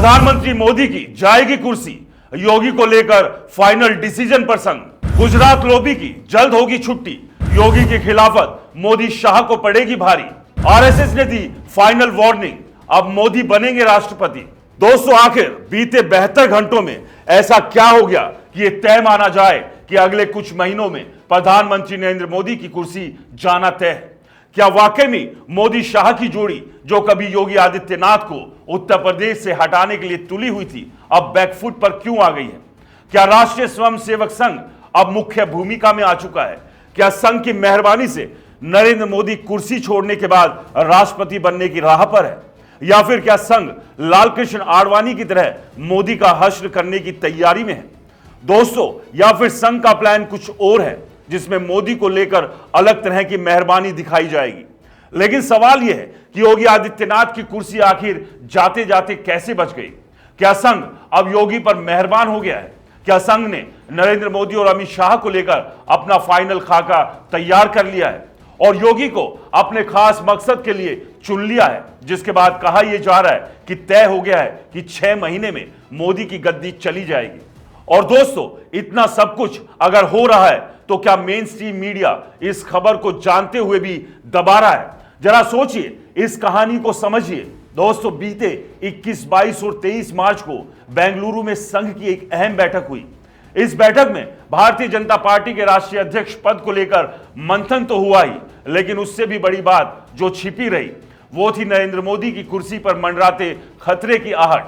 प्रधानमंत्री मोदी की जाएगी कुर्सी, योगी को लेकर फाइनल डिसीजन पर संग। गुजरात लॉबी की जल्द होगी छुट्टी, योगी की खिलाफत मोदी शाह को पड़ेगी भारी। आरएसएस ने दी फाइनल वार्निंग, अब मोदी बनेंगे राष्ट्रपति। दोस्तों, आखिर बीते 72 घंटों में ऐसा क्या हो गया कि यह तय माना जाए कि अगले कुछ महीनों में प्रधानमंत्री नरेंद्र मोदी की कुर्सी जाना तय है? क्या वाकई में मोदी शाह की जोड़ी, जो कभी योगी आदित्यनाथ को उत्तर प्रदेश से हटाने के लिए तुली हुई थी, अब बैकफुट पर क्यों आ गई है? क्या राष्ट्रीय स्वयंसेवक संघ अब मुख्य भूमिका में आ चुका है? क्या संघ की मेहरबानी से नरेंद्र मोदी कुर्सी छोड़ने के बाद राष्ट्रपति बनने की राह पर है, या फिर क्या संघ लालकृष्ण आडवाणी की तरह मोदी का हश्र करने की तैयारी में है? दोस्तों, या फिर संघ का प्लान कुछ और है, जिसमें मोदी को लेकर अलग तरह की मेहरबानी दिखाई जाएगी। लेकिन सवाल यह है कि योगी आदित्यनाथ की कुर्सी आखिर जाते जाते कैसे बच गई? क्या संघ अब योगी पर मेहरबान हो गया है? क्या संघ ने नरेंद्र मोदी और अमित शाह को लेकर अपना फाइनल खाका तैयार कर लिया है और योगी को अपने खास मकसद के लिए चुन लिया है, जिसके बाद कहा यह जा रहा है कि तय हो गया है कि 6 महीने में मोदी की गद्दी चली जाएगी? और दोस्तों, इतना सब कुछ अगर हो रहा है तो क्या मेन स्ट्रीम मीडिया इस खबर को जानते हुए भी दबा रहा है? जरा सोचिए, इस कहानी को समझिए। दोस्तों, बीते 21, 22 और 23 मार्च को बेंगलुरु में संघ की एक अहम बैठक हुई। इस बैठक में भारतीय जनता पार्टी के राष्ट्रीय अध्यक्ष पद को लेकर मंथन तो हुआ ही, लेकिन उससे भी बड़ी बात जो छिपी रही वो थी नरेंद्र मोदी की कुर्सी पर मंडराते खतरे की आहट।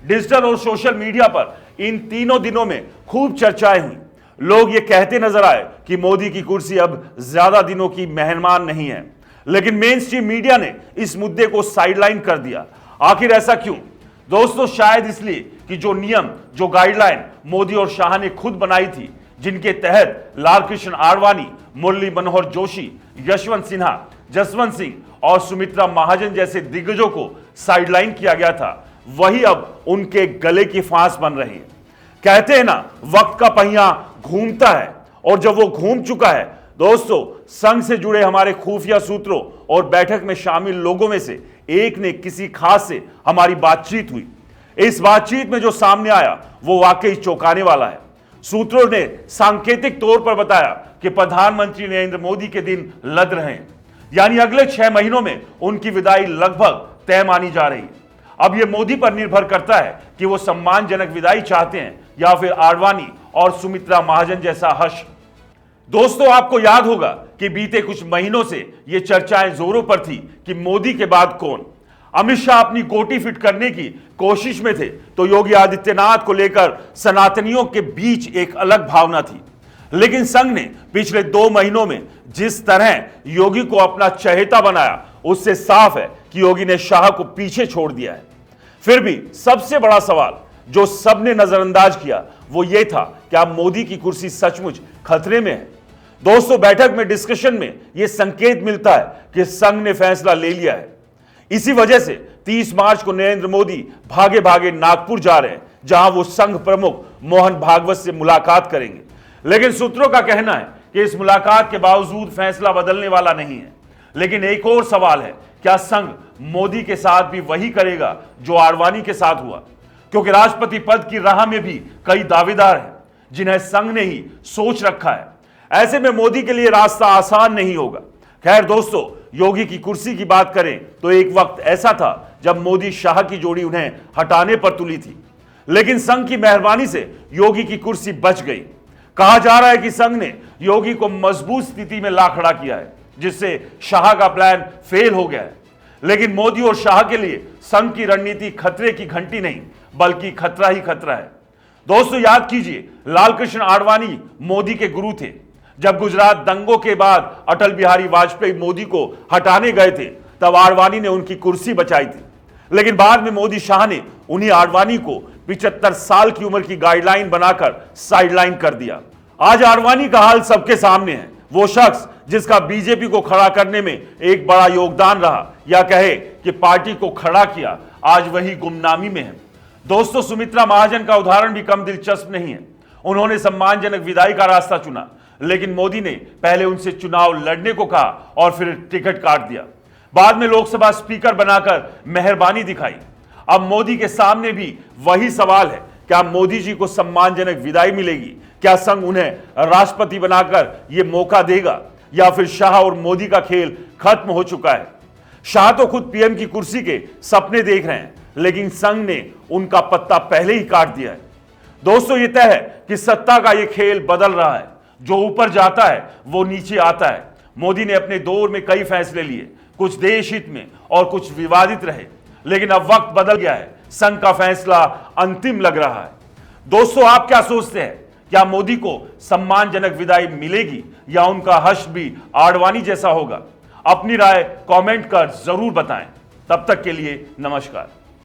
डिजिटल और सोशल मीडिया पर इन तीनों दिनों में खूब चर्चाएं हुई। लोग ये कहते नजर आए कि मोदी की कुर्सी अब ज्यादा दिनों की मेहमान नहीं है, लेकिन मेन स्ट्रीम मीडिया ने इस मुद्दे को साइडलाइन कर दिया। आखिर ऐसा क्यों? दोस्तों, शायद इसलिए कि जो नियम, जो गाइडलाइन मोदी और शाह ने खुद बनाई थी, जिनके तहत लालकृष्ण आडवाणी, मुरली मनोहर जोशी, यशवंत सिन्हा, जसवंत सिंह और सुमित्रा महाजन जैसे दिग्गजों को साइडलाइन किया गया था, वही अब उनके गले की फांस बन रही है। कहते हैं ना, वक्त का पहिया घूमता है, और जब वो घूम चुका है दोस्तों, संघ से जुड़े हमारे खुफिया सूत्रों और बैठक में शामिल लोगों में से एक ने किसी खास से हमारी बातचीत हुई। इस बातचीत में जो सामने आया वो वाकई चौंकाने वाला है। सूत्रों ने सांकेतिक तौर पर बताया कि प्रधानमंत्री नरेंद्र मोदी के दिन लद रहे हैं, यानी अगले 6 महीनों में उनकी विदाई लगभग तय मानी जा रही है। अब यह मोदी पर निर्भर करता है कि वो सम्मानजनक विदाई चाहते हैं या फिर आडवाणी और सुमित्रा महाजन जैसा हश्र। दोस्तों, आपको याद होगा कि बीते कुछ महीनों से यह चर्चाएं जोरों पर थी कि मोदी के बाद कौन। अमित शाह अपनी गोटी फिट करने की कोशिश में थे, तो योगी आदित्यनाथ को लेकर सनातनियों के बीच एक अलग भावना थी। लेकिन संघ ने पिछले 2 महीनों में जिस तरह योगी को अपना चहेता बनाया, उससे साफ है कि योगी ने शाह को पीछे छोड़ दिया है। फिर भी सबसे बड़ा सवाल जो सबने नजरअंदाज किया वो ये था, क्या मोदी की कुर्सी सचमुच खतरे में है? दोस्तों, बैठक में डिस्कशन में यह संकेत मिलता है कि संघ ने फैसला ले लिया है। इसी वजह से 30 मार्च को नरेंद्र मोदी भागे भागे नागपुर जा रहे हैं, जहां वो संघ प्रमुख मोहन भागवत से मुलाकात करेंगे। लेकिन सूत्रों का कहना है कि इस मुलाकात के बावजूद फैसला बदलने वाला नहीं है। लेकिन एक और सवाल है, क्या संघ मोदी के साथ भी वही करेगा जो आडवाणी के साथ हुआ? क्योंकि राष्ट्रपति पद की राह में भी कई दावेदार हैं जिन्हें संघ ने ही सोच रखा है। ऐसे में मोदी के लिए रास्ता आसान नहीं होगा। खैर दोस्तों, योगी की कुर्सी की बात करें तो एक वक्त ऐसा था जब मोदी शाह की जोड़ी उन्हें हटाने पर तुली थी, लेकिन संघ की मेहरबानी से योगी की कुर्सी बच गई। कहा जा रहा है कि संघ ने योगी को मजबूत स्थिति में ला खड़ा किया है, जिससे शाह का प्लान फेल हो गया है। लेकिन मोदी और शाह के लिए संघ की रणनीति खतरे की घंटी नहीं, बल्कि खतरा ही खतरा है। दोस्तों, याद कीजिए, लालकृष्ण आडवाणी मोदी के गुरु थे। जब गुजरात दंगों के बाद अटल बिहारी वाजपेयी मोदी को हटाने गए थे, तब आडवाणी ने उनकी कुर्सी बचाई थी। लेकिन बाद में मोदी शाह ने उन्हीं आडवाणी को 75 साल की उम्र की गाइडलाइन बनाकर साइडलाइन कर दिया। आज आडवाणी का हाल सबके सामने है। वो शख्स जिसका बीजेपी को खड़ा करने में एक बड़ा योगदान रहा, या कहे कि पार्टी को खड़ा किया, आज वही गुमनामी में है। दोस्तों, सुमित्रा महाजन का उदाहरण भी कम दिलचस्प नहीं है। उन्होंने सम्मानजनक विदाई का रास्ता चुना, लेकिन मोदी ने पहले उनसे चुनाव लड़ने को कहा और फिर टिकट काट दिया। बाद में लोकसभा स्पीकर बनाकर मेहरबानी दिखाई। अब मोदी के सामने भी वही सवाल है, क्या मोदी जी को सम्मानजनक विदाई मिलेगी? क्या संघ उन्हें राष्ट्रपति बनाकर यह मौका देगा, या फिर शाह और मोदी का खेल खत्म हो चुका है? शाह तो खुद पीएम की कुर्सी के सपने देख रहे हैं, लेकिन संघ ने उनका पत्ता पहले ही काट दिया है। दोस्तों, यह तय है कि सत्ता का यह खेल बदल रहा है। जो ऊपर जाता है वो नीचे आता है। मोदी ने अपने दौर में कई फैसले लिए, कुछ देश हित में और कुछ विवादित रहे, लेकिन अब वक्त बदल गया है। संघ का फैसला अंतिम लग रहा है। दोस्तों, आप क्या सोचते हैं? क्या मोदी को सम्मानजनक विदाई मिलेगी या उनका हश्र भी आडवाणी जैसा होगा? अपनी राय कमेंट कर जरूर बताएं। तब तक के लिए नमस्कार।